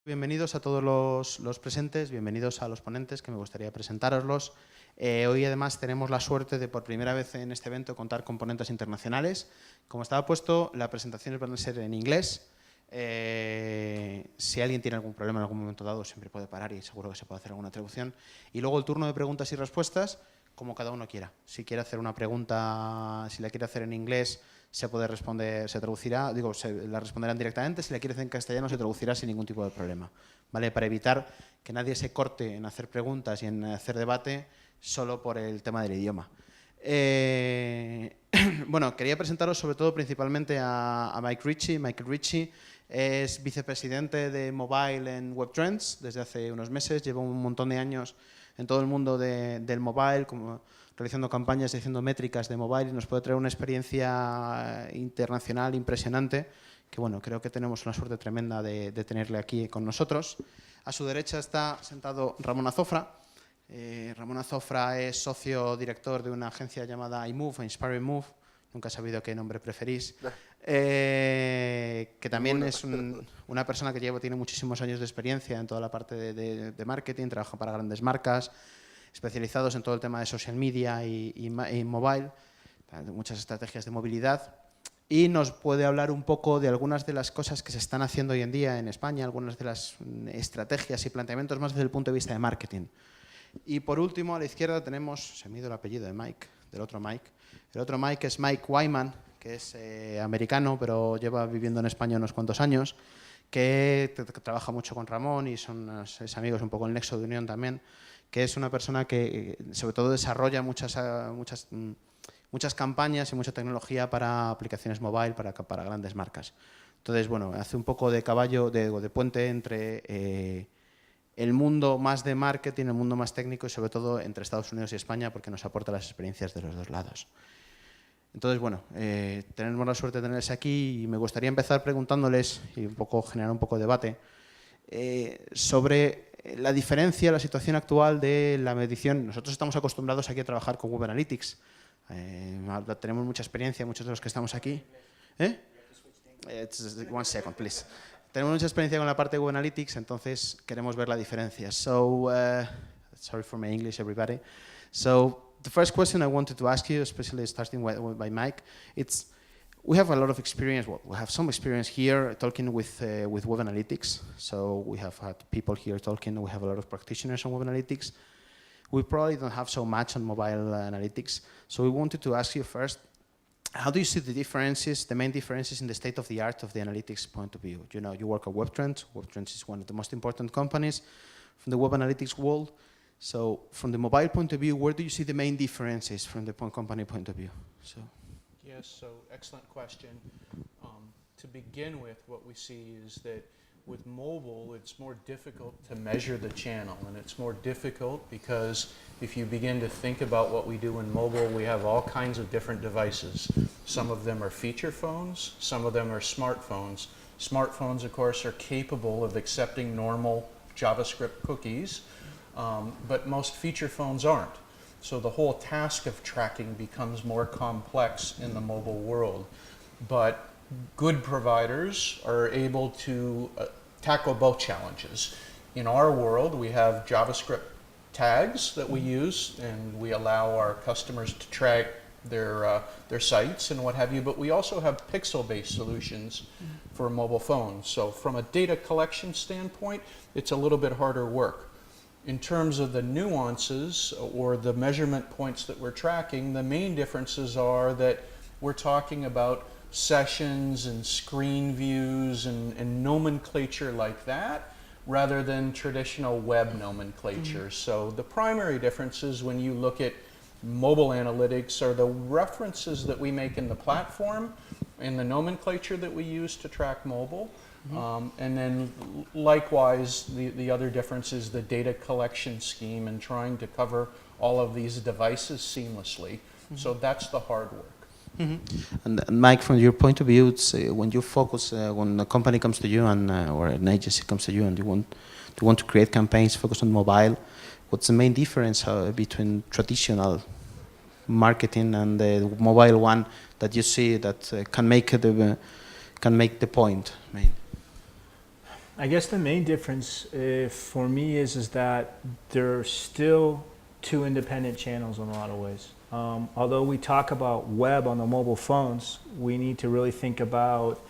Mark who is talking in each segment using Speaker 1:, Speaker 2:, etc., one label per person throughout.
Speaker 1: Bienvenidos a todos los presentes, bienvenidos a los ponentes, que me gustaría presentároslos. Hoy además tenemos la suerte de por primera vez en este evento contar con ponentes internacionales. Como estaba puesto, las presentaciones van a ser en inglés. Si alguien tiene algún problema en algún momento dado, siempre puede parar y seguro que se puede hacer alguna traducción. Y luego el turno de preguntas y respuestas, como cada uno quiera. Si quiere hacer una pregunta, si la quiere hacer en inglés, se puede responder, se traducirá, la responderán directamente. Si la quiere hacer en castellano, se traducirá sin ningún tipo de problema, ¿vale? Para evitar que nadie se corte en hacer preguntas y en hacer debate solo por el tema del idioma. Bueno, quería presentaros sobre todo principalmente a Mike Ricci. Mike Ricci es vicepresidente de mobile en Webtrends desde hace unos meses. Lleva un montón de años en todo el mundo del mobile, como realizando campañas y haciendo métricas de mobile, y nos puede traer una experiencia internacional impresionante, que bueno, creo que tenemos una suerte tremenda de tenerle aquí con nosotros. A su derecha está sentado Ramon Azofra. Ramon Azofra es socio director de una agencia llamada iMove, Inspiring Move, nunca he sabido qué nombre preferís, que también es una persona que tiene muchísimos años de experiencia en toda la parte de marketing, trabaja para grandes marcas, especializados en todo el tema de social media y mobile, muchas estrategias de movilidad, y nos puede hablar un poco de algunas de las cosas que se están haciendo hoy en día en España, algunas de las estrategias y planteamientos más desde el punto de vista de marketing. Y por último, a la izquierda tenemos, se me ha ido el apellido de Mike, del otro Mike. El otro Mike es Mike Wayman, que es americano, pero lleva viviendo en España unos cuantos años, que trabaja mucho con Ramón y es amigos, un poco el nexo de unión también, que es una persona que sobre todo desarrolla muchas campañas y mucha tecnología para aplicaciones mobile, para grandes marcas. Entonces, bueno, hace un poco de caballo, de puente entre el mundo más de marketing, el mundo más técnico y sobre todo entre Estados Unidos y España, porque nos aporta las experiencias de los dos lados. Entonces, bueno, tenemos la suerte de tenerles aquí y me gustaría empezar preguntándoles y generar un poco de debate sobre la diferencia, la situación actual de la medición. Nosotros estamos acostumbrados aquí a trabajar con Web Analytics. Tenemos mucha experiencia, muchos de los que estamos aquí. One second, please. Tenemos mucha experiencia con la parte de Web Analytics, entonces queremos ver la diferencia. So, sorry for my English, everybody. So, the first question I wanted to ask you, especially starting by Mike, it's, we have a lot of experience, well, we have some experience here talking with Web Analytics. So we have had people here talking, we have a lot of practitioners on Web Analytics. We probably don't have so much on mobile analytics. So we wanted to ask you first, how do you see the differences, the main differences in the state of the art of the analytics point of view? You know, you work at Webtrends. Webtrends is one of the most important companies from the web analytics world. So from the mobile point of view, where do you see the main differences from the company point of view? So.
Speaker 2: Yes, so excellent question. To begin with, what we see is that with mobile, it's more difficult to measure the channel, and it's more difficult because if you begin to think about what we do in mobile, we have all kinds of different devices. Some of them are feature phones, some of them are smartphones. Smartphones, of course, are capable of accepting normal JavaScript cookies, but most feature phones aren't. So the whole task of tracking becomes more complex in the mobile world. But good providers are able to tackle both challenges. In our world, we have JavaScript tags that we use, and we allow our customers to track their sites and what have you, but we also have pixel-based solutions for mobile phones. So from a data collection standpoint, it's a little bit harder work. In terms of the nuances or the measurement points that we're tracking, the main differences are that we're talking about sessions and screen views and nomenclature like that, rather than traditional web nomenclature. So the primary differences when you look at mobile analytics are the references that we make in the platform and the nomenclature that we use to track mobile. And then likewise, the other difference is the data collection scheme and trying to cover all of these devices seamlessly. So that's the hard work.
Speaker 1: And Mike, from your point of view, it's, when you focus, when a company comes to you and or an agency comes to you and you want to create campaigns focused on mobile, what's the main difference between traditional marketing and the mobile one that you see that can make the point?
Speaker 3: I guess the main difference for me is that there are still two independent channels in a lot of ways. Although we talk about web on the mobile phones, we need to really think about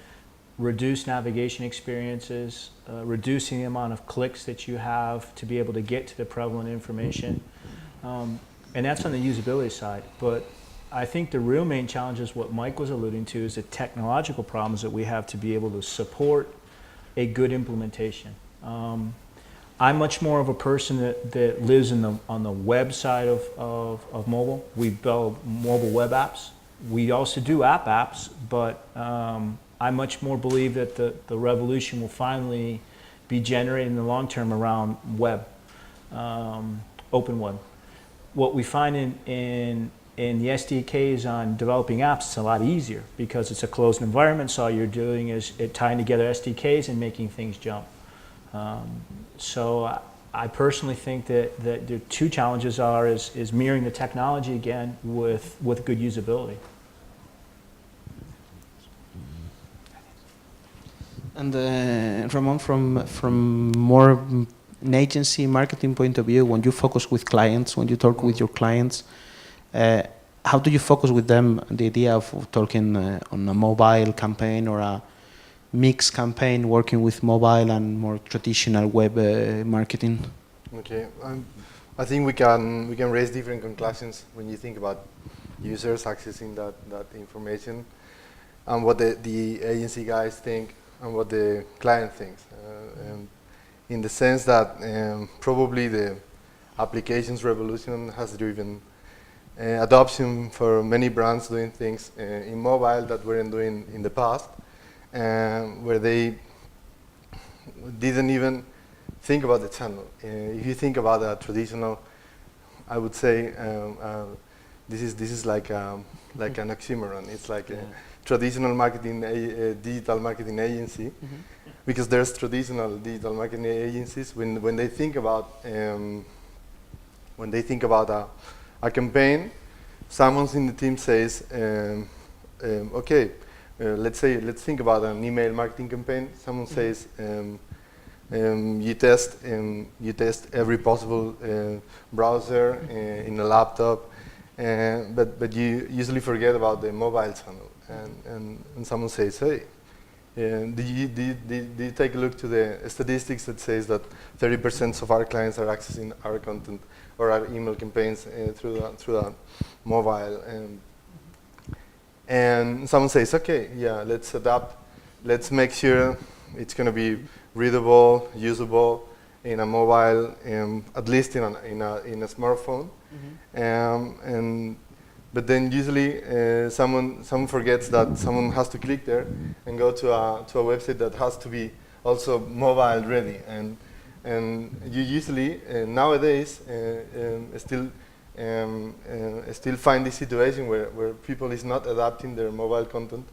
Speaker 3: reduced navigation experiences, reducing the amount of clicks that you have to be able to get to the prevalent information. And that's on the usability side. But I think the real main challenge is what Mike was alluding to, is the technological problems that we have to be able to support a good implementation. I'm much more of a person that lives on the web side of mobile. We build mobile web apps. We also do apps, but I much more believe that the revolution will finally be generated in the long term around web, open web. What we find in the SDKs on developing apps, it's a lot easier because it's a closed environment, so all you're doing is tying together SDKs and making things jump. So I personally think that the two challenges is mirroring the technology again with good usability.
Speaker 1: And Ramon, from more an agency marketing point of view, when you focus with clients, when you talk with your clients, how do you focus with them the idea of talking on a mobile campaign or a mixed campaign, working with mobile and more traditional web marketing?
Speaker 4: Okay, I think we can raise different conclusions when you think about users accessing that information, and what the agency guys think and what the client thinks. And in the sense that probably the applications revolution has driven adoption for many brands doing things in mobile that weren't doing in the past, where they didn't even think about the channel. If you think about a traditional, I would say this is like an oxymoron. It's like a traditional marketing, digital marketing agency, because there's traditional digital marketing agencies when they think about a campaign, someone in the team says, okay, let's think about an email marketing campaign. Someone says, you test every possible browser in a laptop, but you usually forget about the mobile channel. And someone says, hey, did you take a look to the statistics that says that 30% of our clients are accessing our content or our email campaigns through the mobile? And someone says, okay, yeah, let's adapt. Let's make sure it's going to be readable, usable in a mobile, at least in a smartphone. But then usually someone forgets that someone has to click there and go to a website that has to be also mobile ready. And you usually nowadays still find this situation where people is not adapting their mobile content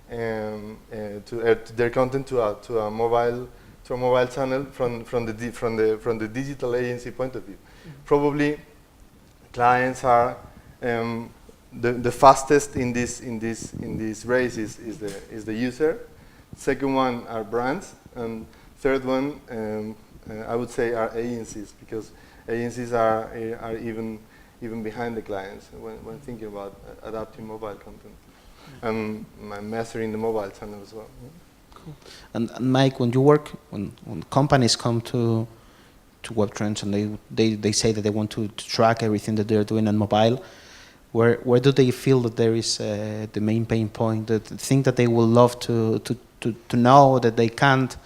Speaker 4: to their content to a mobile channel from the digital agency point of view. Probably clients are the fastest in this race is the user. Second one are brands, and third one I would say are agencies, because agencies are even behind the clients when thinking about adapting mobile content and mastering the mobile channel as well.
Speaker 1: Cool. And Mike, when you work, when companies come to Webtrends and they say that they want to track everything that they're doing on mobile, where do they feel that there is the main pain point, the thing that they will love to know that they can't,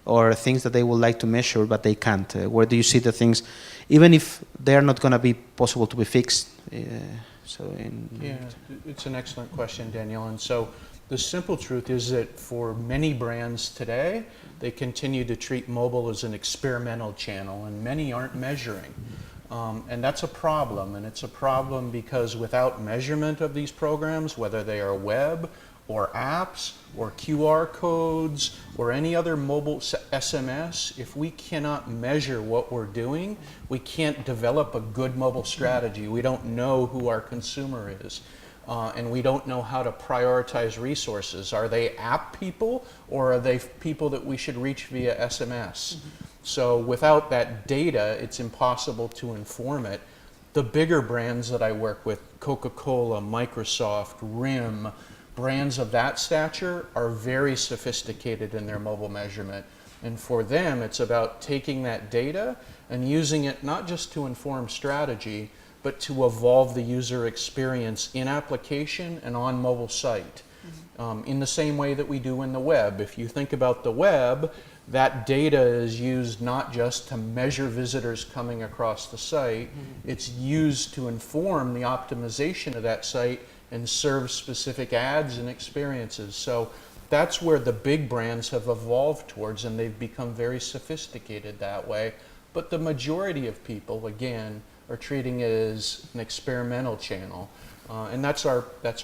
Speaker 1: or things that they would like to measure but they can't? Where do you see the things, even if they're not going to be possible to be fixed?
Speaker 2: Yeah, it's an excellent question, Daniel. And so the simple truth is that for many brands today, they continue to treat mobile as an experimental channel, and many aren't measuring. And that's a problem, and it's a problem because without measurement of these programs, whether they are web or apps or QR codes or any other mobile SMS, if we cannot measure what we're doing, we can't develop a good mobile strategy. We don't know who our consumer is. and we don't know how to prioritize resources. Are they app people, or are they people that we should reach via SMS? So without that data, it's impossible to inform it. The bigger brands that I work with, Coca-Cola, Microsoft, RIM, brands of that stature are very sophisticated in their mobile measurement. And for them, it's about taking that data and using it not just to inform strategy, but to evolve the user experience in application and on mobile site. In the same way that we do in the web. If you think about the web, that data is used not just to measure visitors coming across the site, it's used to inform the optimization of that site and serve specific ads and experiences. So that's where the big brands have evolved towards, and they've become very sophisticated that way. But the majority of people, again, are treating it as an experimental channel. And that's our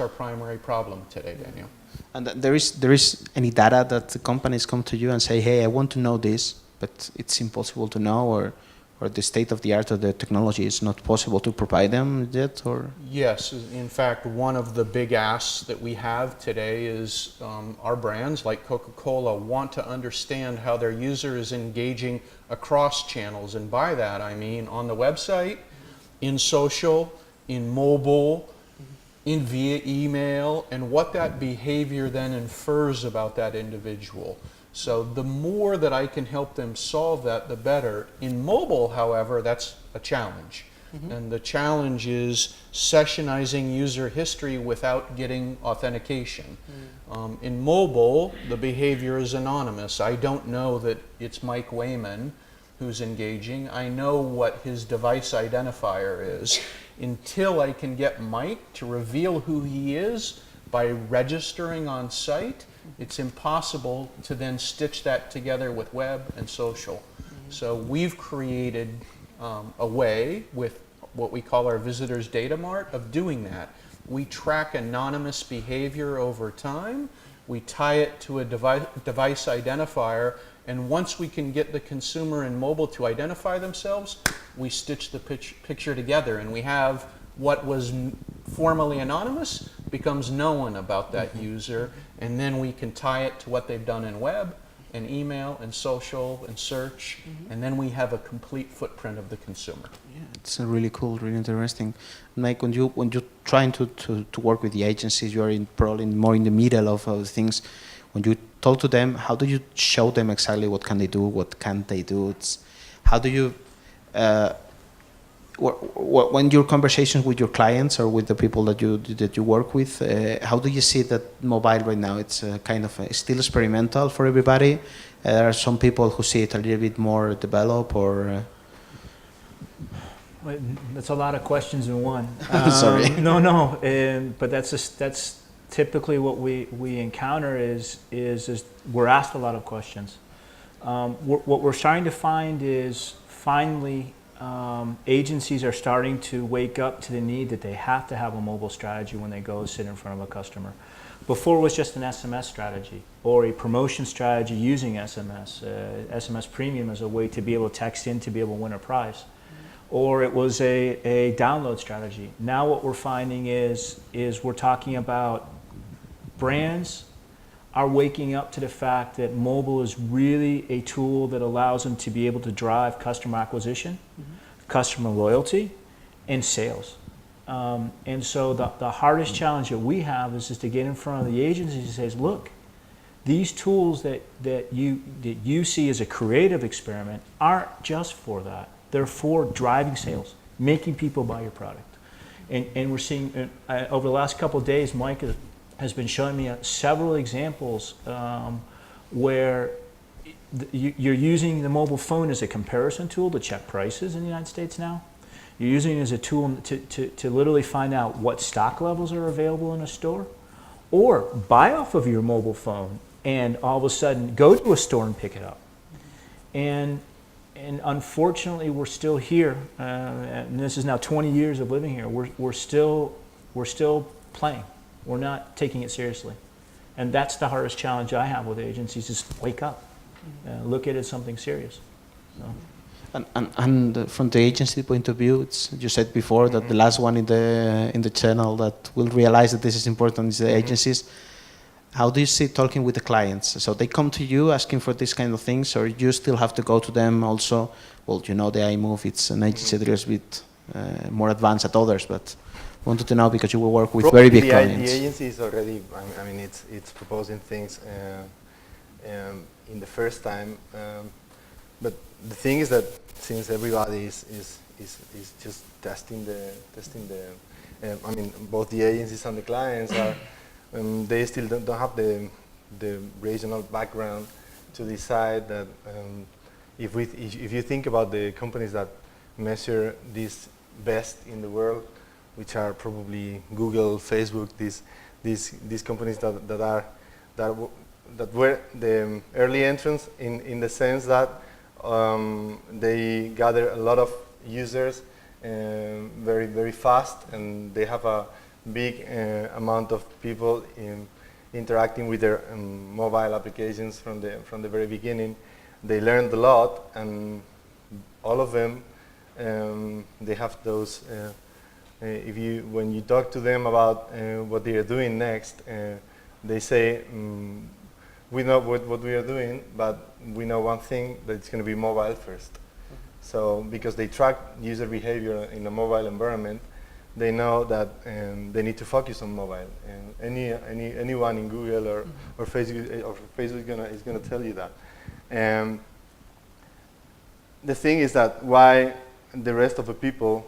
Speaker 2: primary problem today, Daniel.
Speaker 1: And there is any data that the companies come to you and say, hey, I want to know this, but it's impossible to know, or the state of the art of the technology is not possible to provide them yet? Or
Speaker 2: Yes, in fact, one of the big asks that we have today is our brands like Coca-Cola want to understand how their user is engaging across channels. And by that, I mean on the website, in social, in mobile, in via email, and what that behavior then infers about that individual. So the more that I can help them solve that, the better. In mobile, however, that's a challenge. And the challenge is sessionizing user history without getting authentication. In mobile, the behavior is anonymous. I don't know that it's Mike Wayman who's engaging. I know what his device identifier is. Until I can get Mike to reveal who he is by registering on site, it's impossible to then stitch that together with web and social. So we've created a way with what we call our Visitors Data Mart of doing that. We track anonymous behavior over time. We tie it to a device identifier, and once we can get the consumer in mobile to identify themselves, we stitch the picture together, and we have what was formerly anonymous becomes known about that user, and then we can tie it to what they've done in web and email and social and search, and then we have a complete footprint of the consumer.
Speaker 1: yeah, it's really cool, really interesting. Mike, when you're trying to work with the agencies, you are probably more in the middle of things. When you talk to them, how do you show them exactly what can they do, what can't they do? How do you, when your conversations with your clients or with the people that you work with, how do you see that mobile right now? It's kind of still experimental for everybody. There are some people who see it a little bit more developed, or.
Speaker 3: That's a lot of questions in one.
Speaker 1: Sorry.
Speaker 3: No, but that's typically what we encounter is we're asked a lot of questions. What we're trying to find is finally agencies are starting to wake up to the need that they have to have a mobile strategy when they go sit in front of a customer. Before it was just an SMS strategy or a promotion strategy using SMS, SMS Premium as a way to be able to text in to be able to win a prize. Or it was a download strategy. Now what we're finding is we're talking about brands are waking up to the fact that mobile is really a tool that allows them to be able to drive customer acquisition, customer loyalty, and sales. And so the hardest challenge that we have is just to get in front of the agencies and say, look, these tools that you see as a creative experiment aren't just for that. They're for driving sales, making people buy your product. And we're seeing, over the last couple of days, Mike has been showing me several examples where you're using the mobile phone as a comparison tool to check prices in the United States now. You're using it as a tool to literally find out what stock levels are available in a store, or buy off of your mobile phone and all of a sudden go to a store and pick it up. And unfortunately, we're still here, and this is now 20 years of living here. We're still playing. We're not taking it seriously, and that's the hardest challenge I have with agencies: is wake up, look at it as something serious. So.
Speaker 1: And from the agency point of view, you said before that the last one in the channel that will realize that this is important is the agencies. How do you see talking with the clients? So they come to you asking for these kind of things, or you still have to go to them also? Well, you know the iMove, it's an agency that is a bit more advanced at others, but wanted to know because you will work with very big clients.
Speaker 4: The agency is already, I mean, it's proposing things in the first time, but the thing is that since everybody is just testing the, I mean, both the agencies and the clients are, they still don't have the regional background to decide that if you think about the companies that measure this best in the world, which are probably Google, Facebook, these companies that were the early entrants in the sense that they gather a lot of users very, very fast, and they have a big amount of people interacting with their mobile applications from the very beginning. They learned a lot, and all of them they have those. When you talk to them about what they are doing next, they say, we know what we are doing, but we know one thing, that it's going to be mobile first. So because they track user behavior in a mobile environment, they know that they need to focus on mobile. And anyone in Google or Facebook is going to tell you that. The thing is that why the rest of the people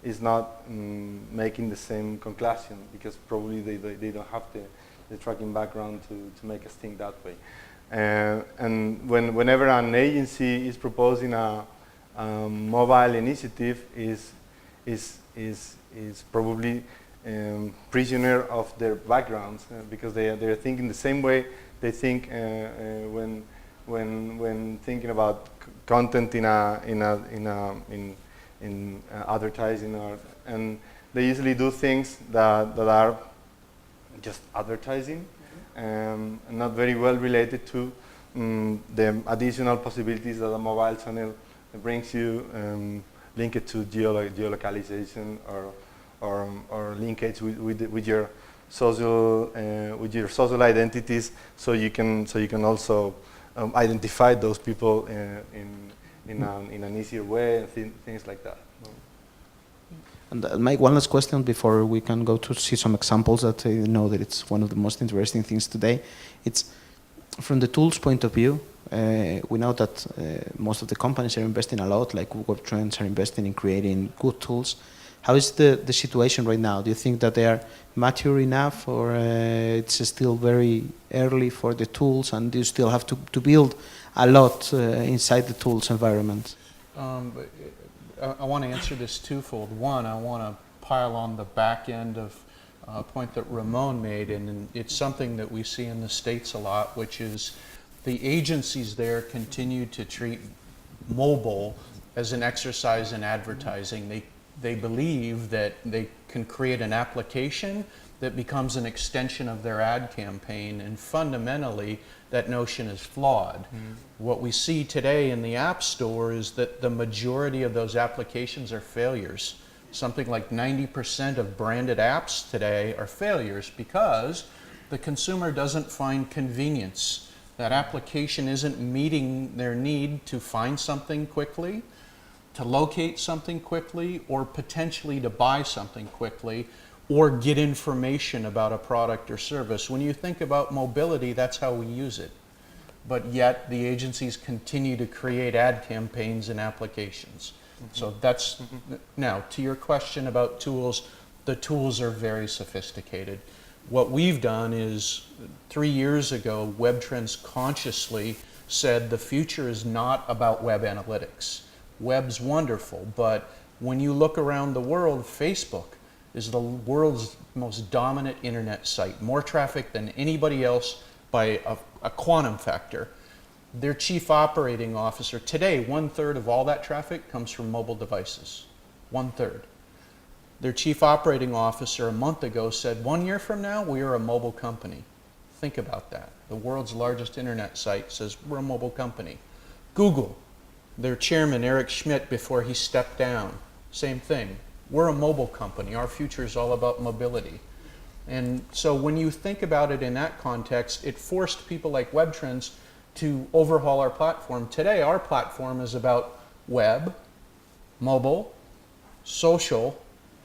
Speaker 4: is not making the same conclusion, because probably they don't have the tracking background to make us think that way. And whenever an agency is proposing a mobile initiative, is probably prisoner of their backgrounds, because they're thinking the same way they think when thinking about content in advertising, and they usually do things that are just advertising, and not very well related to the additional possibilities that a mobile channel brings you, linked to geolocalization or linkage with your social identities, so you can also identify those people in an easier way, and things like that.
Speaker 1: And Mike, one last question before we can go to see some examples that I know that it's one of the most interesting things today. It's from the tools point of view. We know that most of the companies are investing a lot, like Webtrends are investing in creating good tools. How is the situation right now? Do you think that they are mature enough, or it's still very early for the tools, and do you still have to build a lot inside the tools environment?
Speaker 2: I want to answer this twofold. One, I want to pile on the back end of a point that Ramon made, and it's something that we see in the States a lot, which is the agencies there continue to treat mobile as an exercise in advertising. They believe that they can create an application that becomes an extension of their ad campaign, and fundamentally that notion is flawed. What we see today in the App Store is that the majority of those applications are failures. Something like 90% of branded apps today are failures because the consumer doesn't find convenience. That application isn't meeting their need to find something quickly, to locate something quickly, or potentially to buy something quickly, or get information about a product or service. When you think about mobility, that's how we use it. But yet the agencies continue to create ad campaigns and applications. So that's, now to your question about tools, the tools are very sophisticated. What we've done is 3 years ago, Webtrends consciously said the future is not about web analytics. Web's wonderful, but when you look around the world, Facebook is the world's most dominant internet site, more traffic than anybody else by a quantum factor. Their chief operating officer, today, 1/3 of all that traffic comes from mobile devices, 1/3. Their chief operating officer a month ago said, 1 year from now, we are a mobile company. Think about that. The world's largest internet site says we're a mobile company. Google, their chairman, Eric Schmidt, before he stepped down. Same thing. We're a mobile company. Our future is all about mobility. And so when you think about it in that context, it forced people like Webtrends to overhaul our platform. Today, our platform is about web, mobile, social,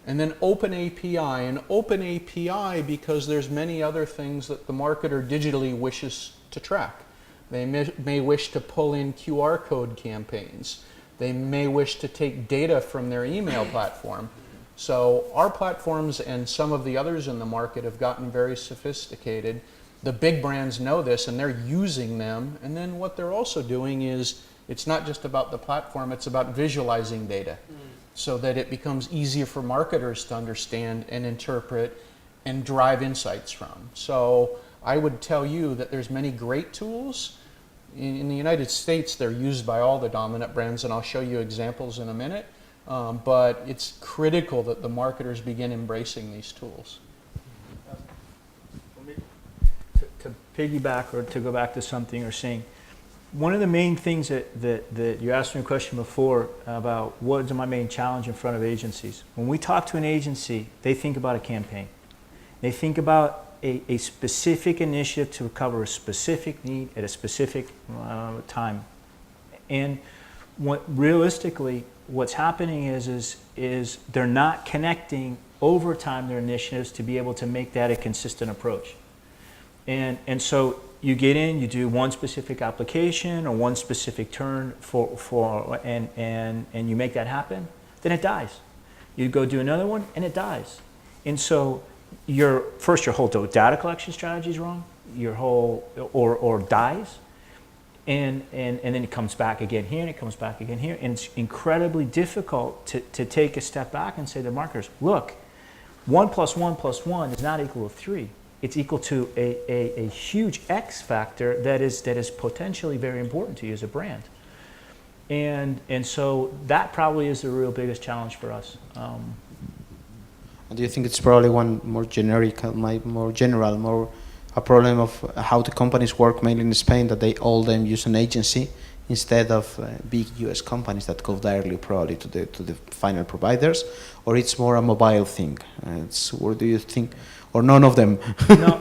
Speaker 2: and then open API. And open API because there's many other things that the marketer digitally wishes to track. They may wish to pull in QR code campaigns. They may wish to take data from their email platform. So our platforms and some of the others in the market have gotten very sophisticated. The big brands know this and they're using them. And then what they're also doing is, it's not just about the platform, it's about visualizing data so that it becomes easier for marketers to understand and interpret and drive insights from. So I would tell you that there's many great tools. In the United States, they're used by all the dominant brands, and I'll show you examples in a minute. But it's critical that the marketers begin embracing these tools.
Speaker 3: To piggyback or to go back to something you're saying, one of the main things that you asked me a question before about what's my main challenge in front of agencies. When we talk to an agency, they think about a campaign. They think about a specific initiative to cover a specific need at a specific time. And realistically, what's happening is they're not connecting over time their initiatives to be able to make that a consistent approach. And so you get in, you do one specific application or one specific turn and you make that happen, then it dies. You go do another one and it dies. And so your whole data collection strategy is wrong, your whole or dies, and then it comes back again here and it comes back again here, and it's incredibly difficult to take a step back and say to marketers, look, 1 + 1 + 1 is not equal to 3. It's equal to a huge X factor that is potentially very important to you as a brand. And so that probably is the real biggest challenge for us.
Speaker 1: And do you think it's probably one more generic, more general, a problem of how the companies work mainly in Spain, that they all them use an agency instead of big US companies that go directly probably to the final providers, or it's more a mobile thing? Or do you think, or none of them?
Speaker 3: No,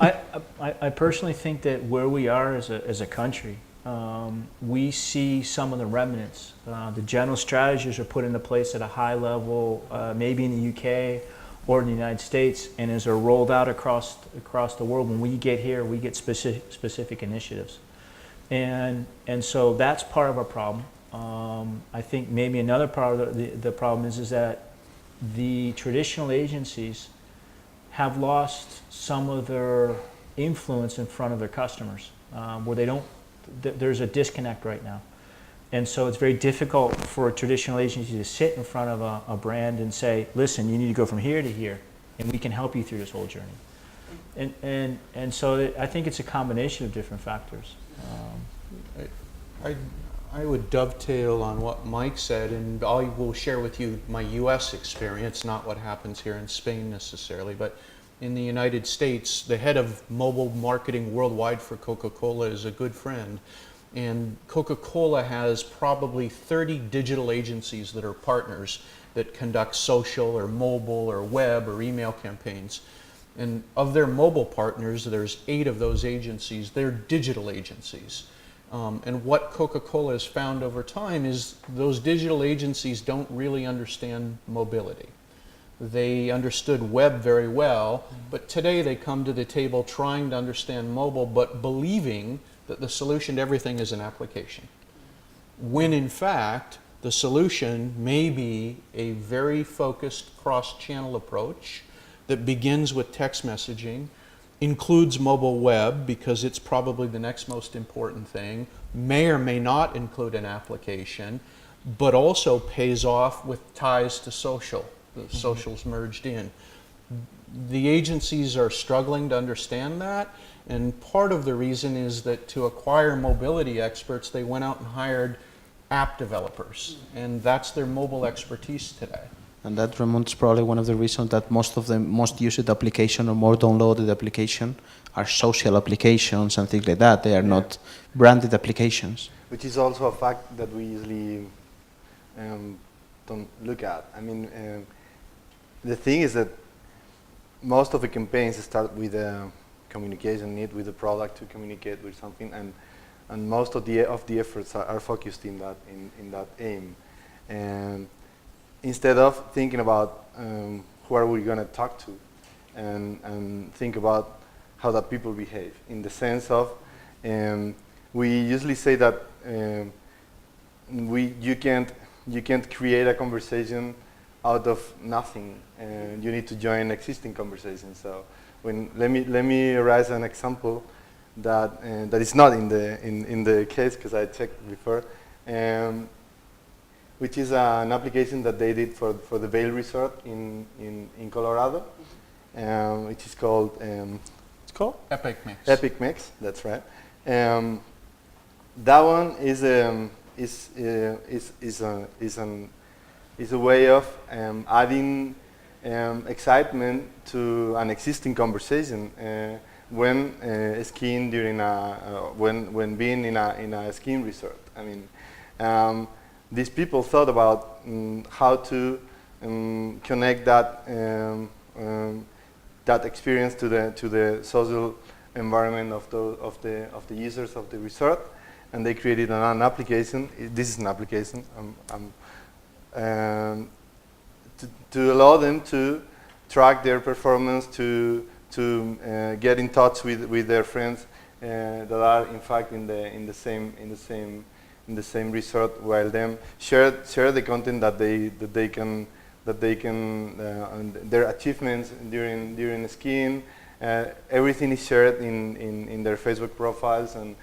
Speaker 3: I personally think that where we are as a country, we see some of the remnants. The general strategies are put into place at a high level, maybe in the UK or in the United States, and as they're rolled out across the world, when we get here, we get specific initiatives. And so that's part of our problem. I think maybe another part of the problem is that the traditional agencies have lost some of their influence in front of their customers, where there's a disconnect right now. And so it's very difficult for a traditional agency to sit in front of a brand and say, listen, you need to go from here to here, and we can help you through this whole journey. And so I think it's a combination of different factors.
Speaker 2: I would dovetail on what Mike said, and I will share with you my US experience, not what happens here in Spain necessarily, but in the United States, the head of mobile marketing worldwide for Coca-Cola is a good friend. And Coca-Cola has probably 30 digital agencies that are partners that conduct social or mobile or web or email campaigns. And of their mobile partners, there's 8 of those agencies, they're digital agencies. And what Coca-Cola has found over time is those digital agencies don't really understand mobility. They understood web very well, but today they come to the table trying to understand mobile, but believing that the solution to everything is an application. When in fact, the solution may be a very focused cross-channel approach that begins with text messaging, includes mobile web because it's probably the next most important thing, may or may not include an application, but also pays off with ties to social. The socials merged in. The agencies are struggling to understand that, and part of the reason is that to acquire mobility experts, they went out and hired app developers, and that's their mobile expertise today.
Speaker 1: And that, Ramon, is probably one of the reasons that most of the most used application or more downloaded application are social applications and things like that. They are not branded applications.
Speaker 4: Which is also a fact that we usually don't look at. I mean, the thing is that most of the campaigns start with a communication need with the product to communicate with something, and most of the efforts are focused in that aim. And instead of thinking about who are we going to talk to, and think about how that people behave, in the sense of we usually say that you can't create a conversation out of nothing, and you need to join existing conversations. So let me raise an example that that is not in the case, because I checked before, which is an application that they did for the Vail Resort in Colorado, which is called
Speaker 2: Epic Mix.
Speaker 4: Epic Mix. That's right. That one is a way of adding excitement to an existing conversation when skiing during when being in a skiing resort. I mean, these people thought about how to connect that that experience to the social environment of the users of the resort, and they created an application. This is an application to allow them to track their performance, to get in touch with their friends that are in fact in the same resort, while them share the content that they can and their achievements during skiing. Everything is shared in their Facebook profiles and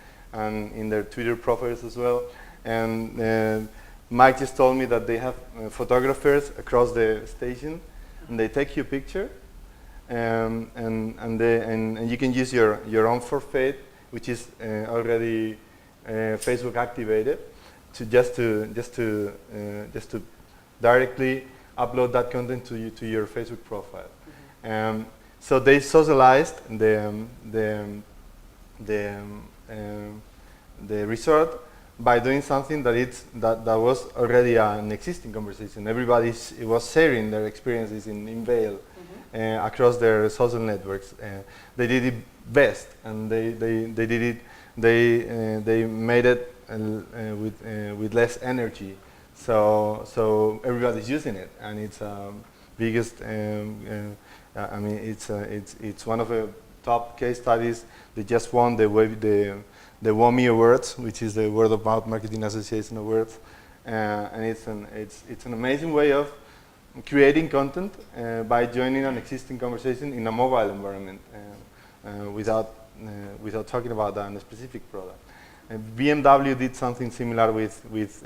Speaker 4: in their Twitter profiles as well. And Mike just told me that they have photographers across the station, and they take your picture, and you can use your own forfeit, which is already Facebook activated, to just to directly upload that content to your Facebook profile. So they socialized the resort by doing something that was already an existing conversation. Everybody was sharing their experiences in Vail across their social networks. They did it best, and they did it. They made it with less energy. So everybody's using it, and it's biggest. I mean, it's one of the top case studies. They just won the WOMI Awards, which is the Word of Mouth Marketing Association Awards, and it's an amazing way of creating content by joining an existing conversation in a mobile environment without talking about a specific product. BMW did something similar with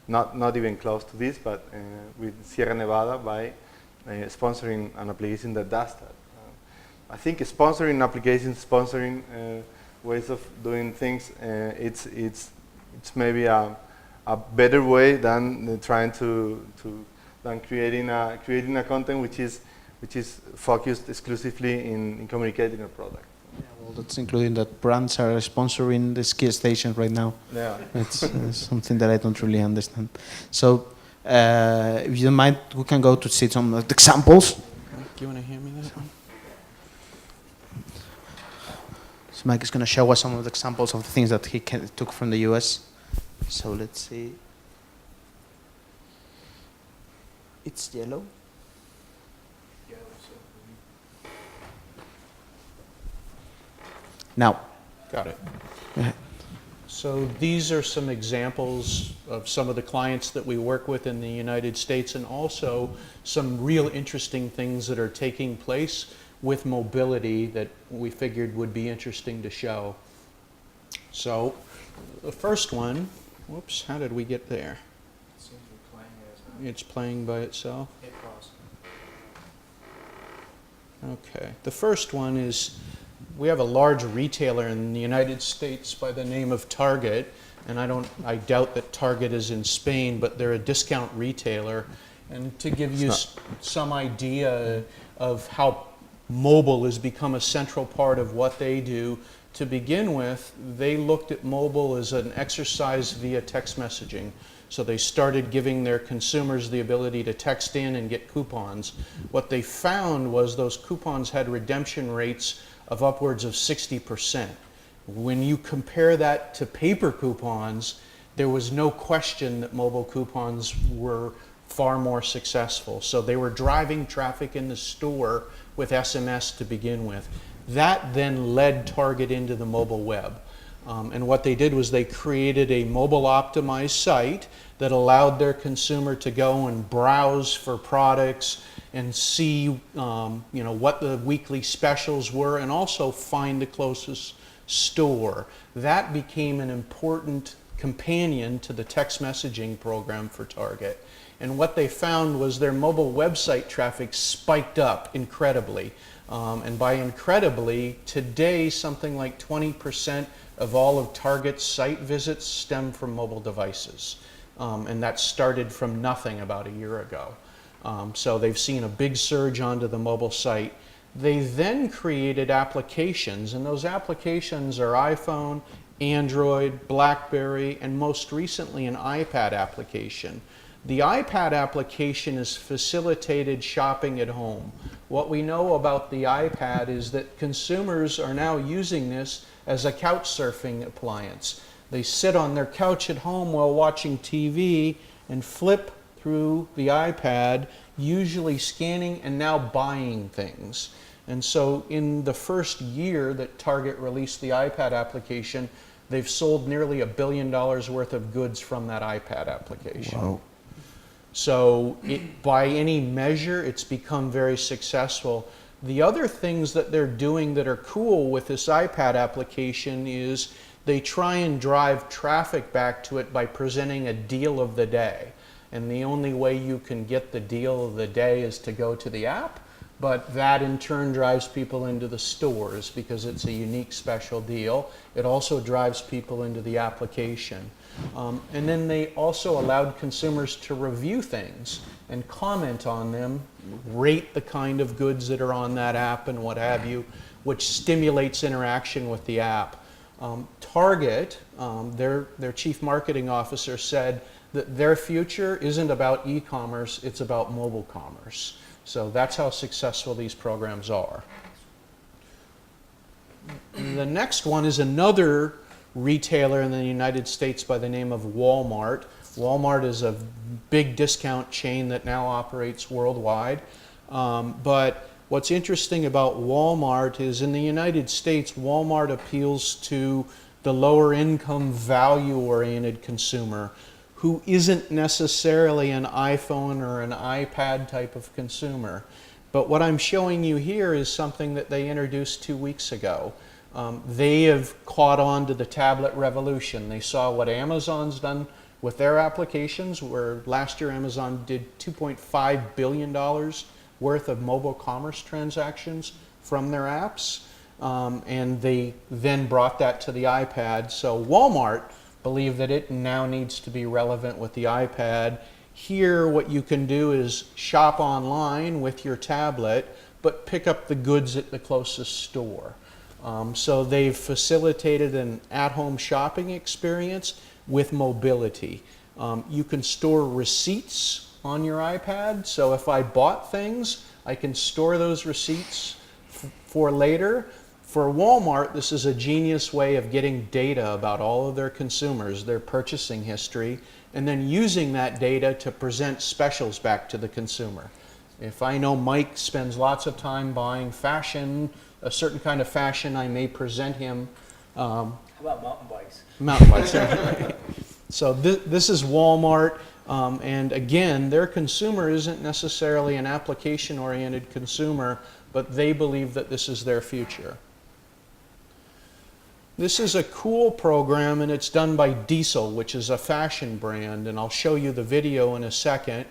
Speaker 4: not even close to this, but with Sierra Nevada by sponsoring an application that does that. I think sponsoring applications, sponsoring ways of doing things, it's maybe a better way than trying than creating a content which is focused exclusively in communicating a product.
Speaker 1: Yeah, well, that's including that brands are sponsoring the ski stations right now.
Speaker 4: Yeah,
Speaker 1: it's something that I don't really understand. So, if you don't mind, we can go to see some examples.
Speaker 2: Do you want to hand me that one?
Speaker 1: So Mike is going to show us some of the examples of the things that he took from the US. So let's see. It's yellow. Now.
Speaker 2: Got it.
Speaker 1: Yeah.
Speaker 2: So these are some examples of some of the clients that we work with in the United States, and also some real interesting things that are taking place with mobility that we figured would be interesting to show. So the first one, whoops, how did we get there?
Speaker 3: It seems we're playing it as well.
Speaker 2: It's playing by itself.
Speaker 3: Hit pause.
Speaker 2: Okay, the first one is, we have a large retailer in the United States by the name of Target, and I doubt that Target is in Spain, but they're a discount retailer. And to give you some idea of how mobile has become a central part of what they do. To begin with, they looked at mobile as an exercise via text messaging. So they started giving their consumers the ability to text in and get coupons. What they found was those coupons had redemption rates of upwards of 60%. When you compare that to paper coupons, there was no question that mobile coupons were far more successful. So they were driving traffic in the store with SMS to begin with. That then led Target into the mobile web. And what they did was they created a mobile optimized site that allowed their consumer to go and browse for products and see what the weekly specials were, and also find the closest store. That became an important companion to the text messaging program for Target. And what they found was their mobile website traffic spiked up incredibly. And by incredibly, today something like 20% of all of Target's site visits stem from mobile devices. And that started from nothing about a year ago. So they've seen a big surge onto the mobile site. They then created applications, and those applications are iPhone, Android, BlackBerry, and most recently an iPad application. The iPad application has facilitated shopping at home. What we know about the iPad is that consumers are now using this as a couch surfing appliance. They sit on their couch at home while watching TV and flip through the iPad, usually scanning and now buying things. And so in the first year that Target released the iPad application, they've sold nearly $1 billion worth of goods from that iPad application.
Speaker 1: Wow.
Speaker 2: So by any measure, it's become very successful. The other things that they're doing that are cool with this iPad application is they try and drive traffic back to it by presenting a deal of the day. And the only way you can get the deal of the day is to go to the app, but that in turn drives people into the stores because it's a unique special deal. It also drives people into the application. And then they also allowed consumers to review things and comment on them, rate the kind of goods that are on that app and what have you, which stimulates interaction with the app. Target, their chief marketing officer, said that their future isn't about e-commerce, it's about mobile commerce. So that's how successful these programs are. The next one is another retailer in the United States by the name of Walmart. Walmart is a big discount chain that now operates worldwide. But what's interesting about Walmart is in the United States, Walmart appeals to the lower income, value-oriented consumer who isn't necessarily an iPhone or an iPad type of consumer. But what I'm showing you here is something that they introduced 2 weeks ago. They have caught on to the tablet revolution. They saw what Amazon's done with their applications, where last year Amazon did $2.5 billion worth of mobile commerce transactions from their apps. And they then brought that to the iPad. So Walmart believe that it now needs to be relevant with the iPad. Here, what you can do is shop online with your tablet, but pick up the goods at the closest store. So they've facilitated an at-home shopping experience with mobility. You can store receipts on your iPad. So if I bought things, I can store those receipts for later. For Walmart, this is a genius way of getting data about all of their consumers, their purchasing history, and then using that data to present specials back to the consumer. If I know Mike spends lots of time buying fashion, a certain kind of fashion, I may present him.
Speaker 3: How about mountain bikes?
Speaker 2: Mountain bikes. So this is Walmart, and again, their consumer isn't necessarily an application-oriented consumer, but they believe that this is their future. This is a cool program, and it's done by Diesel, which is a fashion brand, and I'll show you the video in a second.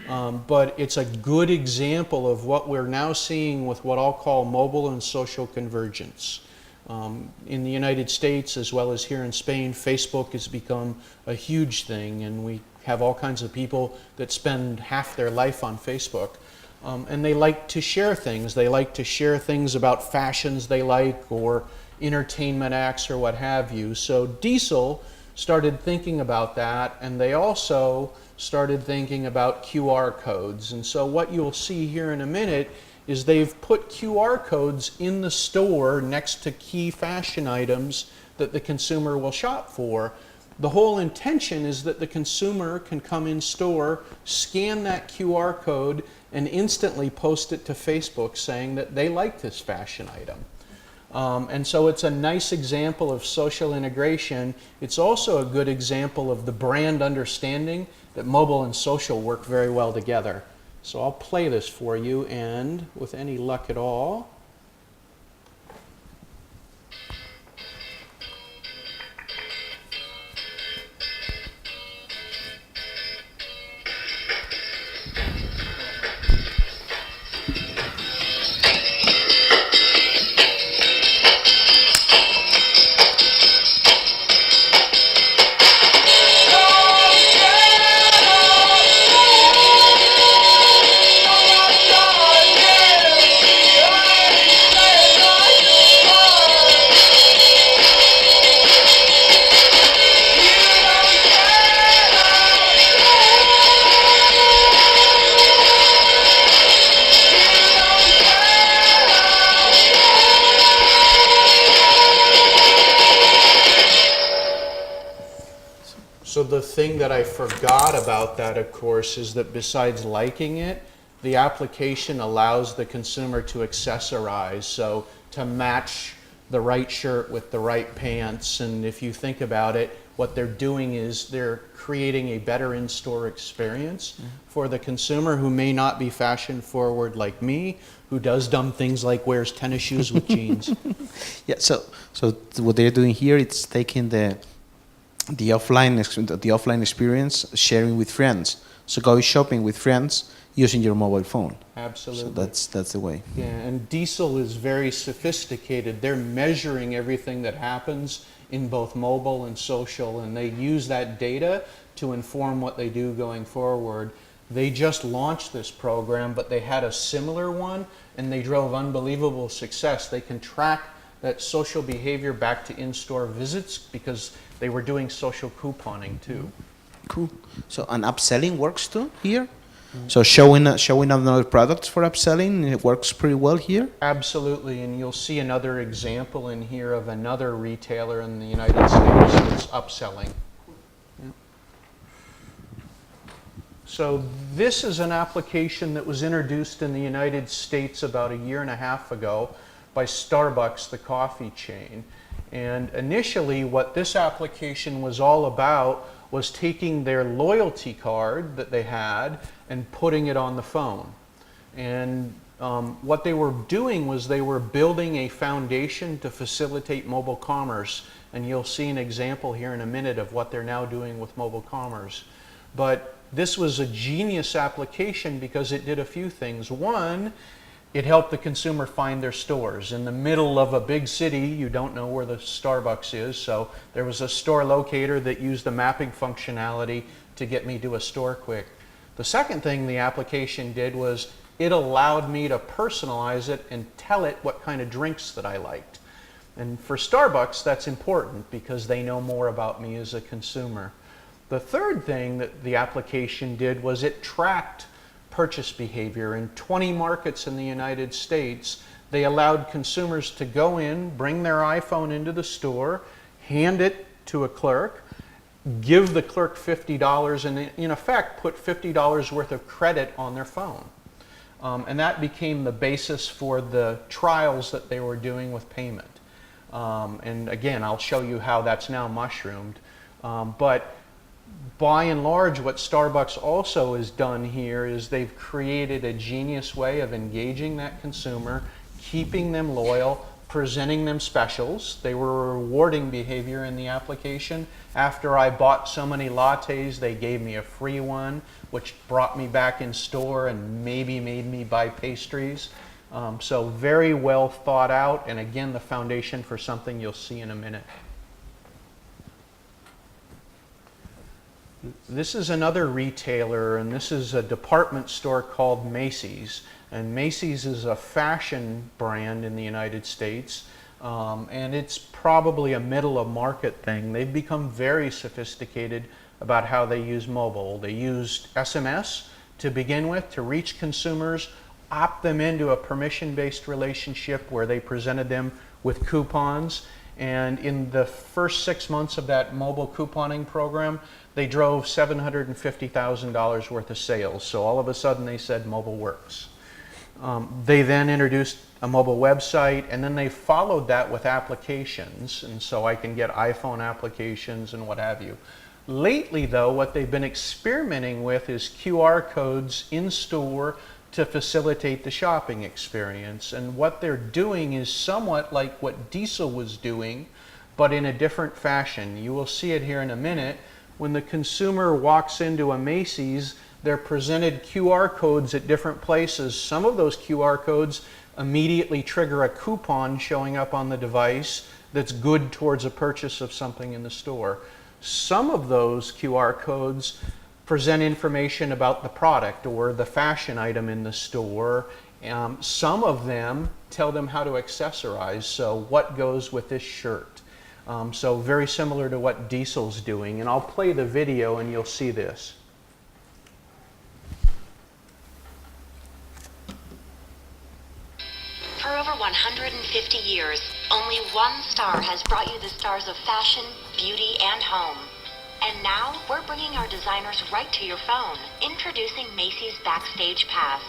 Speaker 2: But it's a good example of what we're now seeing with what I'll call mobile and social convergence. In the United States, as well as here in Spain, Facebook has become a huge thing, and we have all kinds of people that spend half their life on Facebook. And they like to share things. They like to share things about fashions they like or entertainment acts or what have you. So Diesel started thinking about that, and they also started thinking about QR codes. And so what you'll see here in a minute is they've put QR codes in the store next to key fashion items that the consumer will shop for. The whole intention is that the consumer can come in store, scan that QR code, and instantly post it to Facebook saying that they like this fashion item. And so it's a nice example of social integration. It's also a good example of the brand understanding that mobile and social work very well together. So I'll play this for you, and with any luck at all, so the thing that I forgot about that, of course, is that besides liking it, the application allows the consumer to accessorize, so to match the right shirt with the right pants. And if you think about it, what they're doing is they're creating a better in-store experience for the consumer who may not be fashion forward like me, who does dumb things like wears tennis shoes with jeans.
Speaker 1: Yeah, so what they're doing here, it's taking the offline experience, sharing with friends. So go shopping with friends using your mobile phone.
Speaker 2: Absolutely.
Speaker 1: So that's the way.
Speaker 2: Yeah, and Diesel is very sophisticated. They're measuring everything that happens in both mobile and social, and they use that data to inform what they do going forward. They just launched this program, but they had a similar one, and they drove unbelievable success. They can track that social behavior back to in-store visits because they were doing social couponing too.
Speaker 1: Cool. So, and upselling works too here? So showing another products for upselling, it works pretty well here?
Speaker 2: Absolutely, and you'll see another example in here of another retailer in the United States that's upselling. Yeah. So this is an application that was introduced in the United States about 1.5 years ago by Starbucks, the coffee chain. And initially what this application was all about was taking their loyalty card that they had and putting it on the phone. And what they were doing was they were building a foundation to facilitate mobile commerce. And you'll see an example here in a minute of what they're now doing with mobile commerce. But this was a genius application because it did a few things. One, it helped the consumer find their stores. In the middle of a big city, you don't know where the Starbucks is, so there was a store locator that used the mapping functionality to get me to a store quick. The second thing the application did was it allowed me to personalize it and tell it what kind of drinks that I liked. And for Starbucks, that's important because they know more about me as a consumer. The third thing that the application did was it tracked purchase behavior. In 20 markets in the United States, they allowed consumers to go in, bring their iPhone into the store, hand it to a clerk, give the clerk $50, and in effect put $50 worth of credit on their phone. And that became the basis for the trials that they were doing with payment. And again, I'll show you how that's now mushroomed. But by and large, what Starbucks also has done here is they've created a genius way of engaging that consumer, keeping them loyal, presenting them specials. They were rewarding behavior in the application. After I bought so many lattes, they gave me a free one, which brought me back in store and maybe made me buy pastries. So very well thought out, and again, the foundation for something you'll see in a minute. This is another retailer, and this is a department store called Macy's. And Macy's is a fashion brand in the United States, and it's probably a middle of market thing. They've become very sophisticated about how they use mobile. They used SMS to begin with to reach consumers, opt them into a permission-based relationship where they presented them with coupons. And in the first 6 months of that mobile couponing program, they drove $750,000 worth of sales. So all of a sudden they said mobile works. They then introduced a mobile website, and then they followed that with applications. And so I can get iPhone applications and what have you. Lately though, what they've been experimenting with is QR codes in store to facilitate the shopping experience. And what they're doing is somewhat like what Diesel was doing, but in a different fashion. You will see it here in a minute. When the consumer walks into a Macy's, they're presented QR codes at different places. Some of those QR codes immediately trigger a coupon showing up on the device that's good towards a purchase of something in the store. Some of those QR codes present information about the product or the fashion item in the store. Some of them tell them how to accessorize, so what goes with this shirt. So very similar to what Diesel's doing, and I'll play the video and you'll see this.
Speaker 5: For over 150 years, only one star has brought you the stars of fashion, beauty, and home. And now, we're bringing our designers right to your phone. Introducing Macy's Backstage Pass.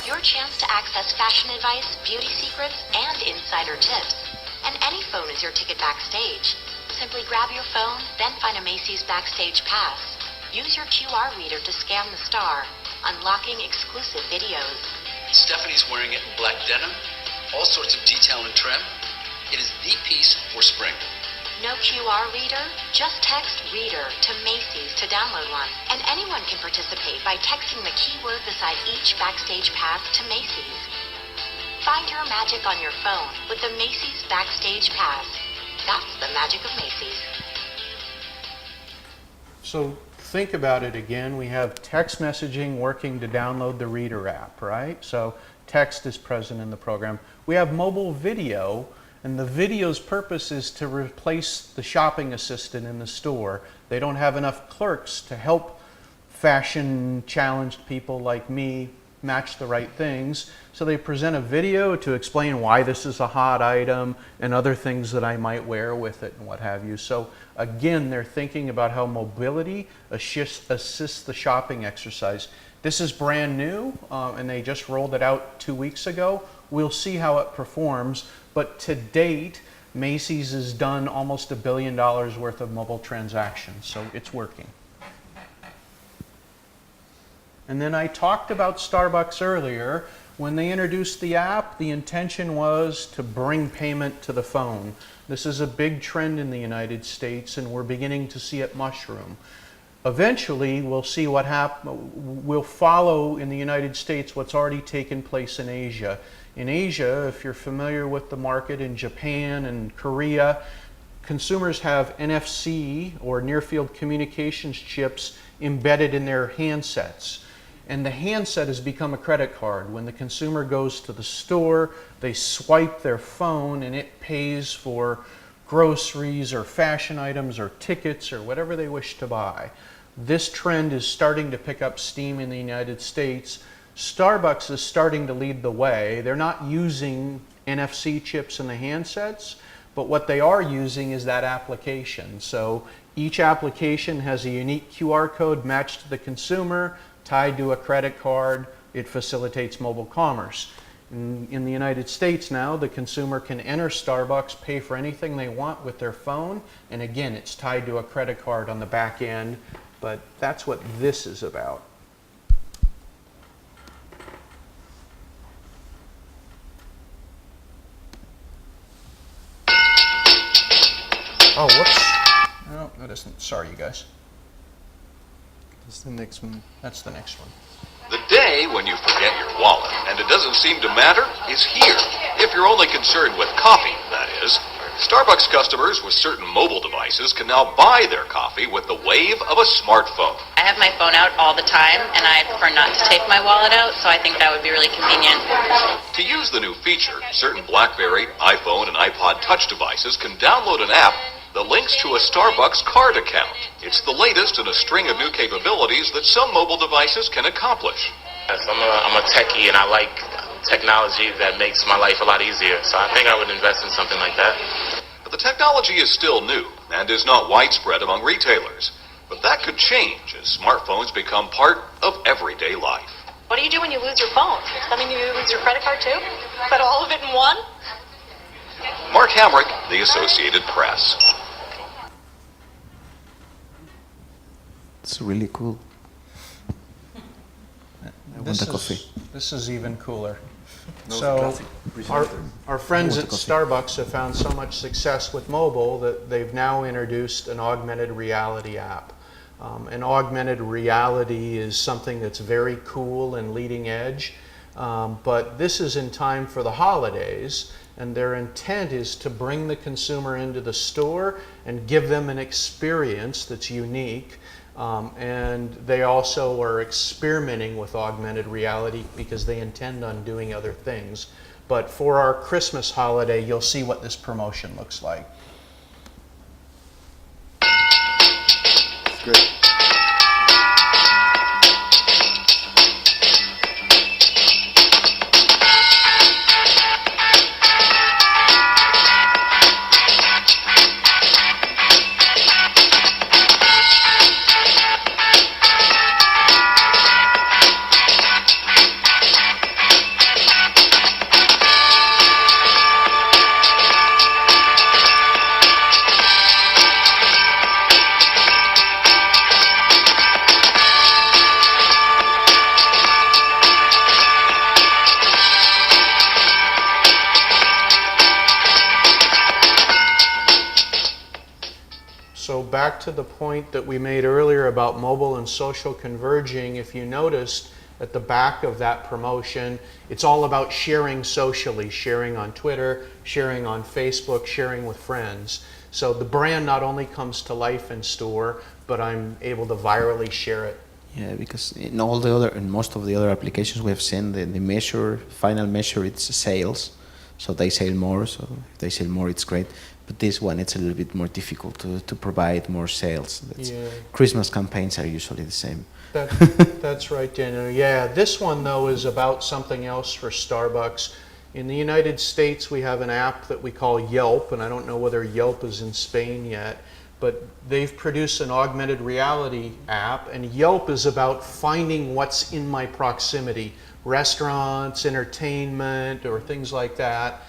Speaker 5: Your chance to access fashion advice, beauty secrets, and insider tips. And any phone is your ticket backstage. Simply grab your phone, then find a Macy's Backstage Pass. Use your QR reader to scan the star, unlocking exclusive videos.
Speaker 6: Stephanie's wearing it in black denim, all sorts of detail and trim. It is the piece for spring.
Speaker 5: No QR reader? Just text READER to Macy's to download one. And anyone can participate by texting the keyword beside each Backstage Pass to Macy's. Find your magic on your phone with the Macy's Backstage Pass. That's the magic of Macy's.
Speaker 2: So think about it again. We have text messaging working to download the Reader app, right? So text is present in the program. We have mobile video, and the video's purpose is to replace the shopping assistant in the store. They don't have enough clerks to help fashion-challenged people like me match the right things. So they present a video to explain why this is a hot item and other things that I might wear with it and what have you. So again, they're thinking about how mobility assists the shopping exercise. This is brand new, and they just rolled it out 2 weeks ago. We'll see how it performs, but to date, Macy's has done almost $1 billion worth of mobile transactions, so it's working. And then I talked about Starbucks earlier. When they introduced the app, the intention was to bring payment to the phone. This is a big trend in the United States, and we're beginning to see it mushroom. Eventually, we'll see what happens. We'll follow in the United States what's already taken place in Asia. In Asia, if you're familiar with the market in Japan and Korea, consumers have NFC or near-field communications chips embedded in their handsets. And the handset has become a credit card. When the consumer goes to the store, they swipe their phone and it pays for groceries or fashion items or tickets or whatever they wish to buy. This trend is starting to pick up steam in the United States. Starbucks is starting to lead the way. They're not using NFC chips in the handsets, but what they are using is that application. So each application has a unique QR code matched to the consumer, tied to a credit card. It facilitates mobile commerce. In the United States now, the consumer can enter Starbucks, pay for anything they want with their phone, and again, it's tied to a credit card on the back end, but that's what this is about. Oh, whoops. No, that isn't. Sorry, you guys.
Speaker 4: That's the next one.
Speaker 2: That's the next one.
Speaker 6: The day when you forget your wallet and it doesn't seem to matter is here. If you're only concerned with coffee, that is.
Speaker 7: Starbucks customers with certain mobile devices can now buy their coffee with the wave of a smartphone.
Speaker 8: I have my phone out all the time, and I prefer not to take my wallet out, so I think that would be really convenient.
Speaker 7: To use the new feature, certain BlackBerry, iPhone, and iPod Touch devices can download an app that links to a Starbucks card account. It's the latest in a string of new capabilities that some mobile devices can accomplish.
Speaker 9: Yes, I'm a techie, and I like technology that makes my life a lot easier, so I think I would invest in something like that.
Speaker 7: But the technology is still new and is not widespread among retailers. But that could change as smartphones become part of everyday life.
Speaker 10: What do you do when you lose your phone? Does that mean you lose your credit card too? But all of it in one?
Speaker 7: Mark Hamrick, The Associated Press.
Speaker 1: It's really cool. I want a coffee.
Speaker 2: This is even cooler.
Speaker 4: No,
Speaker 2: So
Speaker 4: it's
Speaker 2: our friends
Speaker 1: I
Speaker 2: at
Speaker 1: want a coffee.
Speaker 2: Starbucks have found so much success with mobile that they've now introduced an augmented reality app. And augmented reality is something that's very cool and leading edge. But this is in time for the holidays, and their intent is to bring the consumer into the store and give them an experience that's unique. And they also are experimenting with augmented reality because they intend on doing other things. But for our Christmas holiday, you'll see what this promotion looks like.
Speaker 4: great.
Speaker 2: So back to the point that we made earlier about mobile and social converging, if you noticed at the back of that promotion, it's all about sharing socially, sharing on Twitter, sharing on Facebook, sharing with friends. So the brand not only comes to life in store, but I'm able to virally share it.
Speaker 1: Yeah, because in most of the other applications we have seen, the final measure, it's sales. So they sell more, so if they sell more, it's great. But this one, it's a little bit more difficult to provide more sales.
Speaker 2: Yeah.
Speaker 1: Christmas campaigns are usually the same.
Speaker 2: That's right, Daniel. Yeah, this one, though, is about something else for Starbucks. In the United States, we have an app that we call Yelp, and I don't know whether Yelp is in Spain yet, but they've produced an augmented reality app, and Yelp is about finding what's in my proximity, restaurants, entertainment, or things like that.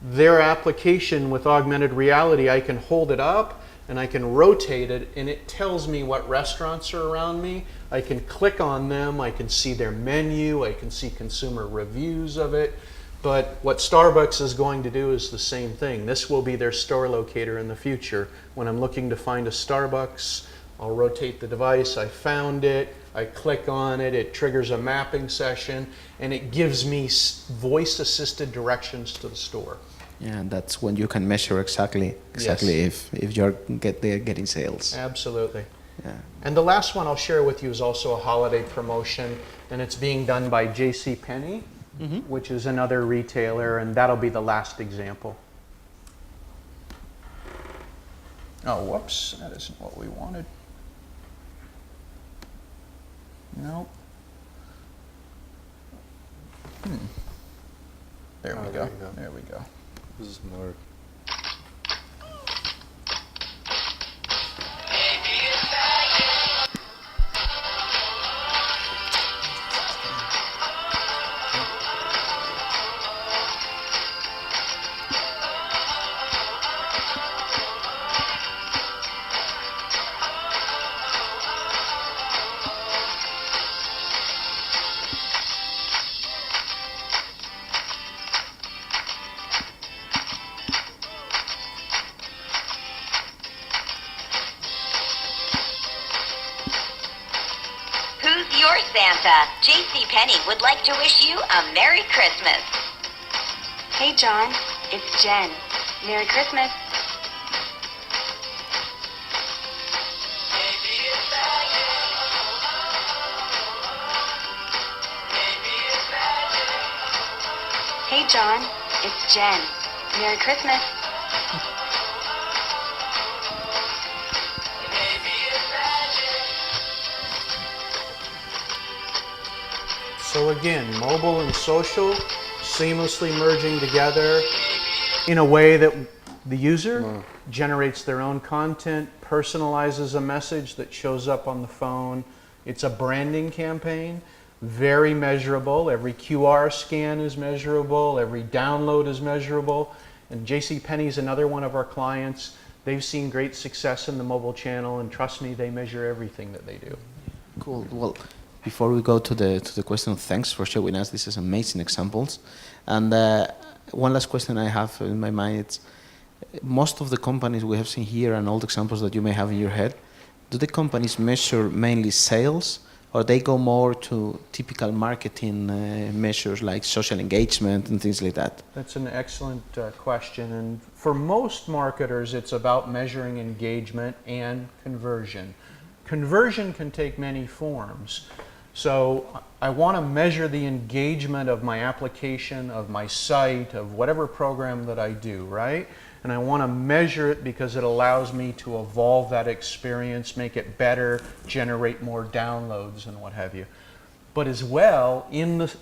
Speaker 2: Their application with augmented reality, I can hold it up and I can rotate it and it tells me what restaurants are around me. I can click on them, I can see their menu, I can see consumer reviews of it. But what Starbucks is going to do is the same thing. This will be their store locator in the future. When I'm looking to find a Starbucks, I'll rotate the device, I found it, I click on it, it triggers a mapping session, and it gives me voice-assisted directions to the store.
Speaker 1: Yeah, and that's when you can measure exactly
Speaker 2: Yes.
Speaker 1: if you're getting sales.
Speaker 2: Absolutely.
Speaker 1: Yeah.
Speaker 2: And the last one I'll share with you is also a holiday promotion, and it's being done by JCPenney, which is another retailer, and that'll be the last example. Oh, whoops, that isn't what we wanted. Nope. There we go. There we go.
Speaker 4: This is more.
Speaker 5: Who's your Santa? JCPenney would like to wish you a Merry Christmas.
Speaker 11: Hey, John. It's Jen. Merry Christmas.
Speaker 5: John. It's Jen. Merry Christmas.
Speaker 2: So again, mobile and social seamlessly merging together in a way that the user generates their own content, personalizes a message that shows up on the phone. It's a branding campaign, very measurable. Every QR scan is measurable, every download is measurable. And JCPenney is another one of our clients. They've seen great success in the mobile channel, and trust me, they measure everything that they do.
Speaker 1: Cool. Well, before we go to the question, thanks for showing us. This is amazing examples. And one last question I have in my mind, it's most of the companies we have seen here and all the examples that you may have in your head, do the companies measure mainly sales, or they go more to typical marketing measures like social engagement and things like that?
Speaker 2: That's an excellent question. And for most marketers, it's about measuring engagement and conversion. Conversion can take many forms. So I want to measure the engagement of my application, of my site, of whatever program that I do, right? And I want to measure it because it allows me to evolve that experience, make it better, generate more downloads and what have you. But as well,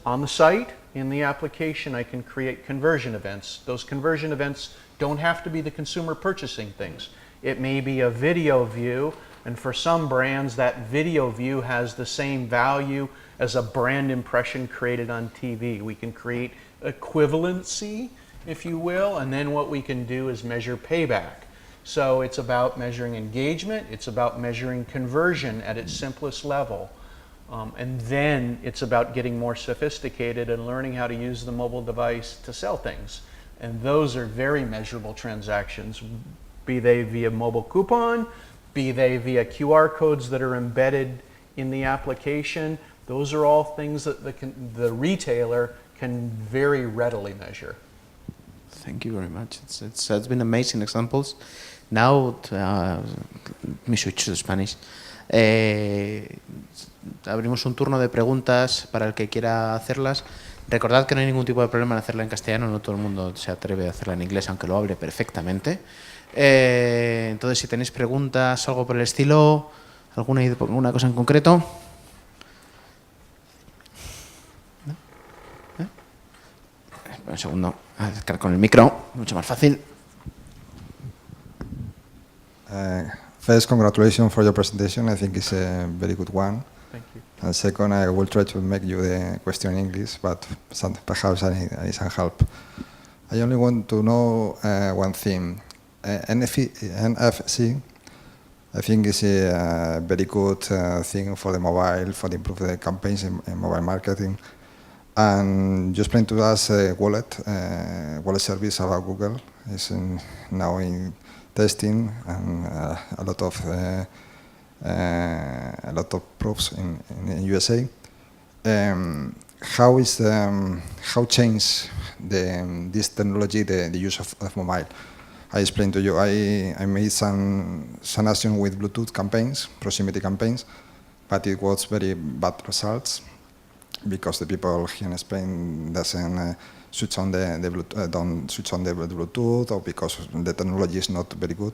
Speaker 2: on the site, in the application, I can create conversion events. Those conversion events don't have to be the consumer purchasing things. It may be a video view, and for some brands, that video view has the same value as a brand impression created on TV. We can create equivalency, if you will, and then what we can do is measure payback. So it's about measuring engagement, it's about measuring conversion at its simplest level. And then it's about getting more sophisticated and learning how to use the mobile device to sell things. And those are very measurable transactions, be they via mobile coupon, be they via QR codes that are embedded in the application. Those are all things that the retailer can very readily measure.
Speaker 1: Thank you very much. It's been amazing examples. Now, let me switch to Spanish. Abrimos un turno de preguntas para el que quiera hacerlas. Recordad que no hay ningún tipo de problema en hacerla en castellano, no todo el mundo se atreve a hacerla en inglés, aunque lo hable perfectamente. Entonces, si tenéis preguntas, algo por el estilo, alguna cosa en concreto. ¿No? Un segundo, acercar con el micro, mucho más fácil.
Speaker 11: First, congratulations for your presentation. I think it's a very good one.
Speaker 2: Thank you.
Speaker 11: And second, I will try to make you the question in English, but perhaps I need some help. I only want to know one thing. NFC, I think, is a very good thing for the mobile, for the improve the campaigns in mobile marketing. And you explained to us wallet service about Google is now in testing, and a lot of proofs in USA. How change this technology the use of mobile? I explained to you, I made some action with Bluetooth campaigns, proximity campaigns, but it was very bad results because the people here in Spain doesn't switch on don't switch on the Bluetooth, or because the technology is not very good.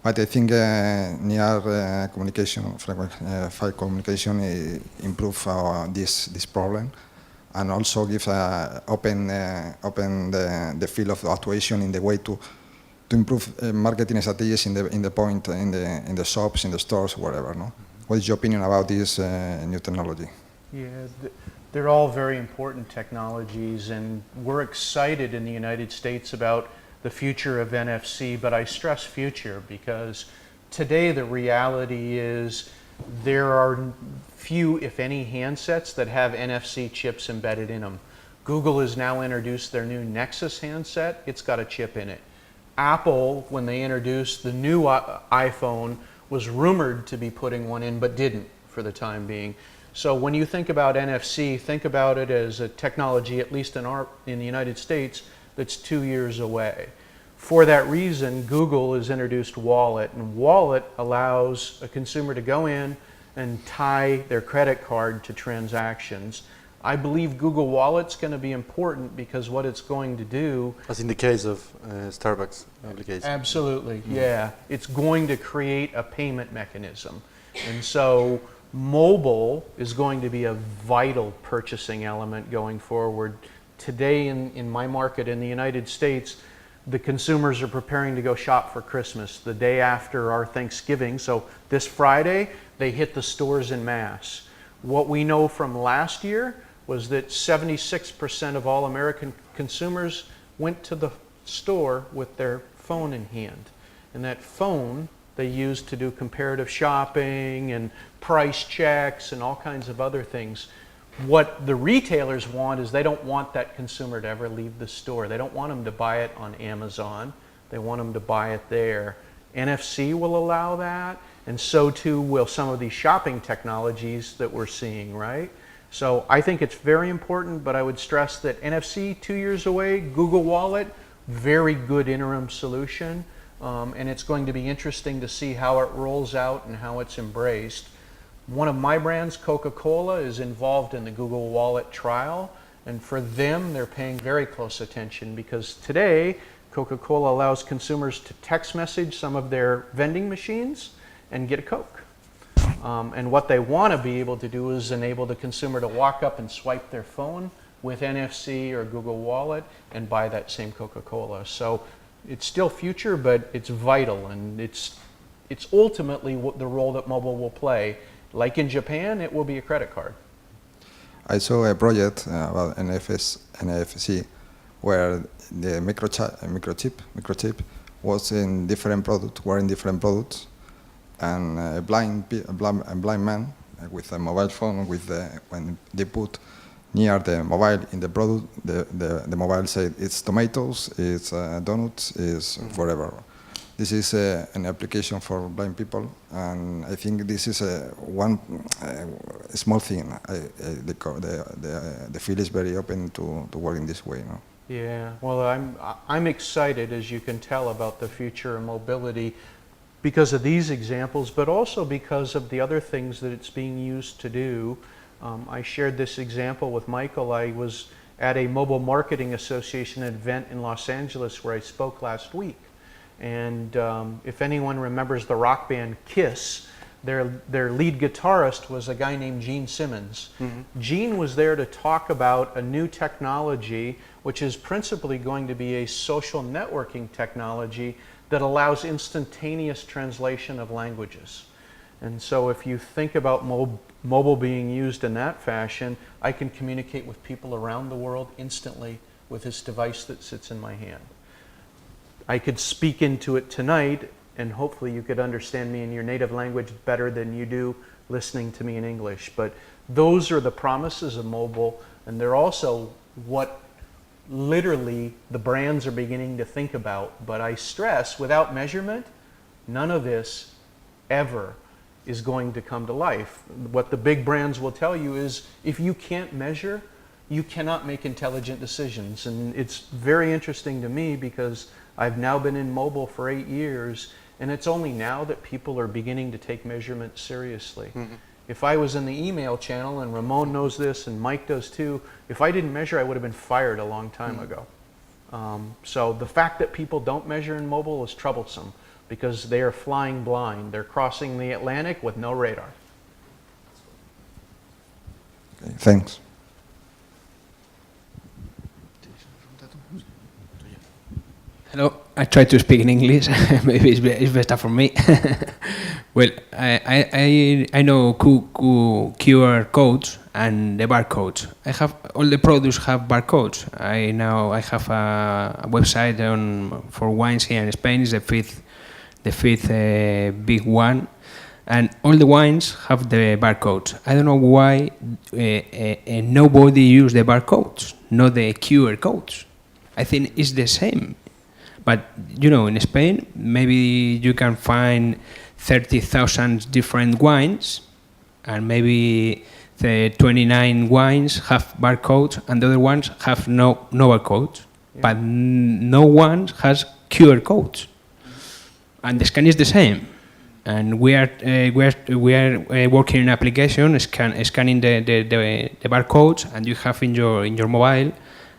Speaker 11: But I think near communication, file communication, improve this problem, and also give open the field of actuation in the way to improve marketing strategies in the shops, in the stores, wherever. No, what is your opinion about this new technology?
Speaker 2: Yeah, they're all very important technologies, and we're excited in the United States about the future of NFC, but I stress future because today the reality is there are few, if any, handsets that have NFC chips embedded in them. Google has now introduced their new Nexus handset. It's got a chip in it. Apple, when they introduced the new iPhone, was rumored to be putting one in, but didn't for the time being. So when you think about NFC, think about it as a technology, at least in the United States, that's 2 years away. For that reason, Google has introduced Wallet, and Wallet allows a consumer to go in and tie their credit card to transactions. I believe Google Wallet's going to be important because what it's going to do...
Speaker 4: As in the case of Starbucks application.
Speaker 2: Absolutely, yeah. It's going to create a payment mechanism. And so mobile is going to be a vital purchasing element going forward. Today in my market in the United States, the consumers are preparing to go shop for Christmas the day after our Thanksgiving. So this Friday, they hit the stores en masse. What we know from last year was that 76% of all American consumers went to the store with their phone in hand. And that phone they used to do comparative shopping and price checks and all kinds of other things. What the retailers want is they don't want that consumer to ever leave the store. They don't want them to buy it on Amazon. They want them to buy it there. NFC will allow that, and so too will some of these shopping technologies that we're seeing, right? So I think it's very important, but I would stress that NFC, 2 years away, Google Wallet, very good interim solution, and it's going to be interesting to see how it rolls out and how it's embraced. One of my brands, Coca-Cola, is involved in the Google Wallet trial, and for them, they're paying very close attention because today, Coca-Cola allows consumers to text message some of their vending machines and get a Coke. And what they want to be able to do is enable the consumer to walk up and swipe their phone with NFC or Google Wallet and buy that same Coca-Cola. So it's still future, but it's vital, and it's ultimately the role that mobile will play. Like in Japan, it will be a credit card.
Speaker 11: I saw a project about NFC where the microchip was in different products, and a blind man with a mobile phone when they put near the mobile in the product, the mobile said it's tomatoes, it's donuts, it's whatever. This is an application for blind people, and I think this is one small thing. The field is very open to work in this way. No?
Speaker 2: Yeah, well, I'm excited, as you can tell, about the future of mobility because of these examples, but also because of the other things that it's being used to do. I shared this example with Michael. I was at a Mobile Marketing Association event in Los Angeles where I spoke last week. And if anyone remembers the rock band Kiss, their lead guitarist was a guy named Gene Simmons. Mm-hmm. Gene was there to talk about a new technology, which is principally going to be a social networking technology that allows instantaneous translation of languages. And so if you think about mobile being used in that fashion, I can communicate with people around the world instantly with this device that sits in my hand. I could speak into it tonight, and hopefully you could understand me in your native language better than you do listening to me in English. But those are the promises of mobile, and they're also what literally the brands are beginning to think about. But I stress, without measurement, none of this ever is going to come to life. What the big brands will tell you is, if you can't measure, you cannot make intelligent decisions. And it's very interesting to me because I've now been in mobile for 8 years, and it's only now that people are beginning to take measurement seriously. Mm-hmm. If I was in the email channel, and Ramon knows this, and Mike does too, if I didn't measure, I would have been fired a long time ago. So the fact that people don't measure in mobile is troublesome because they are flying blind. They're crossing the Atlantic with no radar.
Speaker 11: Okay, thanks.
Speaker 12: Hello, I try to speak in English. Maybe it's better for me. Well, I know QR codes and the barcodes. I have all the products have barcodes. I have a website for wines here in Spain. Is the fifth big one, and all the wines have the barcodes. I don't know why nobody use the barcodes, not the QR codes. I think it's the same. But, in Spain, maybe you can find 30,000 different wines, and maybe the 29 wines have barcodes, and the other ones have no barcodes. Yeah. But no one has QR codes. And the scan is the same. and we are working in an application scanning the barcodes, and you have in your mobile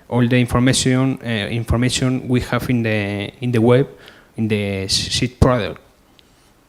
Speaker 12: all the information we have in the web in the sheet product.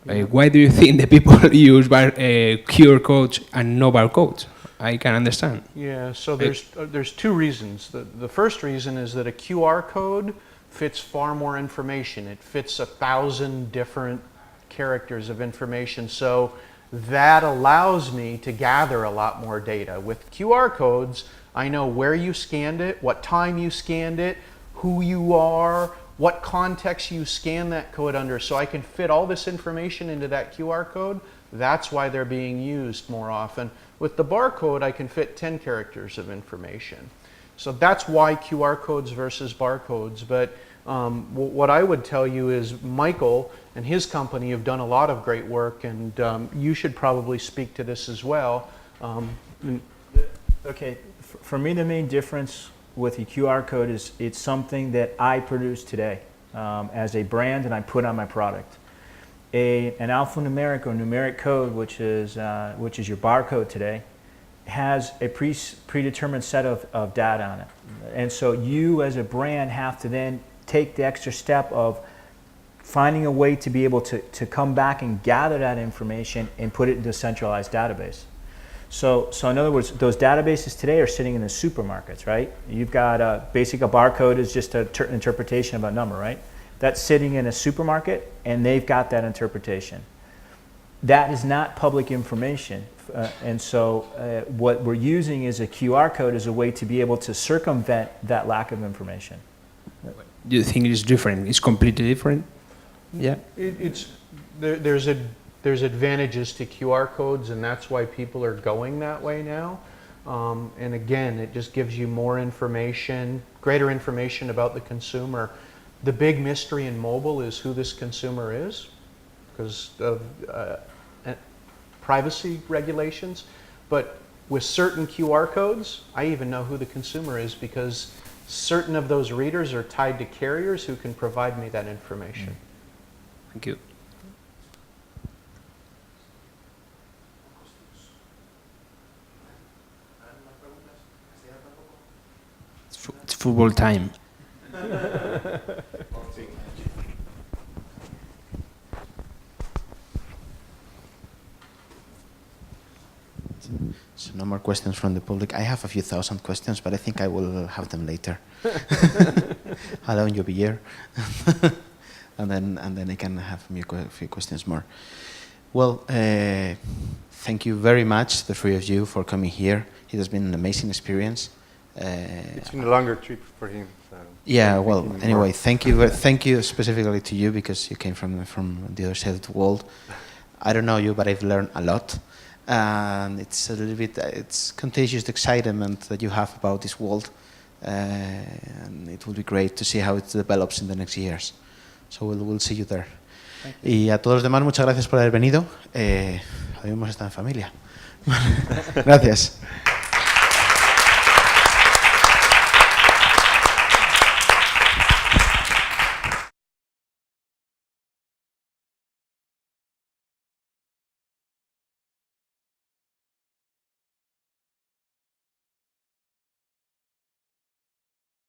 Speaker 12: Why do you think the people use QR codes and no barcodes? I can understand.
Speaker 2: Yeah, so there's two reasons. The first reason is that a QR code fits far more information. It fits 1,000 different characters of information, so that allows me to gather a lot more data. With QR codes, I know where you scanned it, what time you scanned it, who you are, what context you scan that code under, so I can fit all this information into that QR code. That's why they're being used more often. With the barcode, I can fit 10 characters of information. So that's why QR codes versus barcodes. But what I would tell you is Michael and his company have done a lot of great work, and you should probably speak to this as well.
Speaker 3: Okay, for me the main difference with the QR code is it's something that I produce today as a brand, and I put on my product. An alphanumeric or numeric code, which is your barcode today, has a predetermined set of data on it. And so you as a brand have to then take the extra step of finding a way to be able to come back and gather that information and put it into a centralized database. So in other words, those databases today are sitting in the supermarkets, right? You've got a barcode is just an interpretation of a number, right? That's sitting in a supermarket, and they've got that interpretation. That is not public information, and so what we're using is a QR code as a way to be able to circumvent that lack of information.
Speaker 12: Do you think it's different? It's completely different? Yeah.
Speaker 2: There's advantages to QR codes, and that's why people are going that way now. And again, it just gives you more information, greater information about the consumer. The big mystery in mobile is who this consumer is because of privacy regulations. But with certain QR codes, I even know who the consumer is because certain of those readers are tied to carriers who can provide me that information.
Speaker 12: Thank you. It's football time.
Speaker 1: So no more questions from the public. I have a few thousand questions, but I think I will have them later. Allowing you a year, and then I can have a few questions more. Well, thank you very much, the three of you, for coming here. It has been an amazing experience.
Speaker 4: It's been a longer trip for him. So
Speaker 1: yeah, well, anyway, thank you specifically to you because you came from the other side of the world. I don't know you, but I've learned a lot. And it's a little bit, it's contagious excitement that you have about this world. And it will be great to see how it develops in the next years. So we'll see you there. Y a todos los demás, muchas gracias por haber venido. Habíamos estado en familia. Gracias.